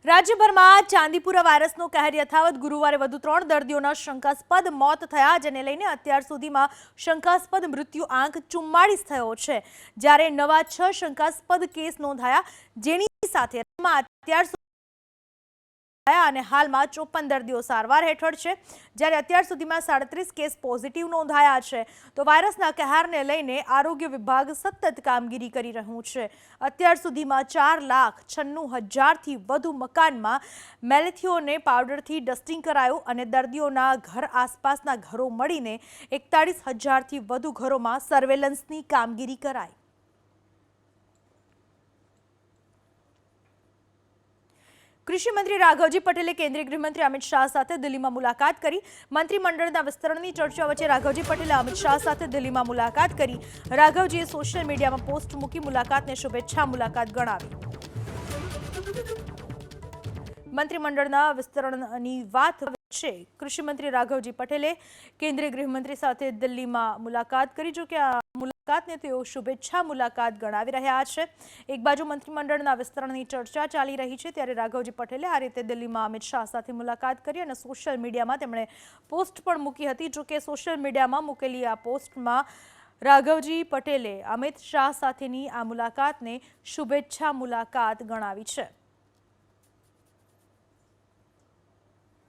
રાજ્યભરમાં ચાંદીપુરા વાયરસનો કહેર યથાવત ગુરુવારે વધુ 3 દર્દીઓના શંકાસ્પદ મોત થયા, જેને લઈને અત્યાર સુધીમાં શંકાસ્પદ મૃત્યુ આંક 44 થયો છે, જ્યારે નવા 6 શંકાસ્પદ કેસ નોંધાયા, જેની સાથે અત્યાર અને હાલમાં 54 દર્દીઓ સારવાર હેઠળ છે, જ્યારે અત્યાર સુધીમાં 37 કેસ પોઝિટિવ નોંધાયા છે. તો વાયરસના કહેરને લઈને આરોગ્ય વિભાગ સતત કામગીરી કરી રહ્યું છે. અત્યાર સુધીમાં 4,96,000થી વધુ મકાનમાં મેલેથિયોને પાવડરથી ડસ્ટિંગ કરાયું અને દર્દીઓના ઘર આસપાસના ઘરો મળીને 41,000થી વધુ ઘરોમાં સર્વેલન્સની કામગીરી કરાઈ. કૃષિ મંત્રી રાઘવજી પટેલે કેન્દ્રીય ગૃહમંત્રી અમિત શાહ સાથે દિલ્હીમાં મુલાકાત કરી. મંત્રીમંડળના વિસ્તરણની ચર્ચા વચ્ચે રાઘવજી પટેલે અમિત શાહ સાથે દિલ્હીમાં મુલાકાત કરી. રાઘવજીએ સોશિયલ મીડિયામાં પોસ્ટ મૂકી મુલાકાતને શુભેચ્છા મુલાકાત ગણાવી. મંત્રીમંડળના વિસ્તરણની વાત વચ્ચે કૃષિ મંત્રી રાઘવજી પટેલે કેન્દ્રીય ગૃહમંત્રી સાથે દિલ્હીમાં મુલાકાત કરી. જો કે આ મુલાકાતને તેઓ શુભેચ્છા મુલાકાત ગણાવી રહ્યા છે. એક બાજુ મંત્રીમંડળના વિસ્તરણની ચર્ચા ચાલી રહી છે, ત્યારે રાઘવજી પટેલે આ રીતે દિલ્હીમાં અમિત શાહ સાથે મુલાકાત કરી અને સોશિયલ મીડિયામાં તેમણે પોસ્ટ પણ મૂકી હતી. જો કે સોશિયલ મીડિયામાં મૂકેલી આ પોસ્ટમાં રાઘવજી પટેલે અમિત શાહ સાથેની આ મુલાકાતને શુભેચ્છા મુલાકાત ગણાવી છે.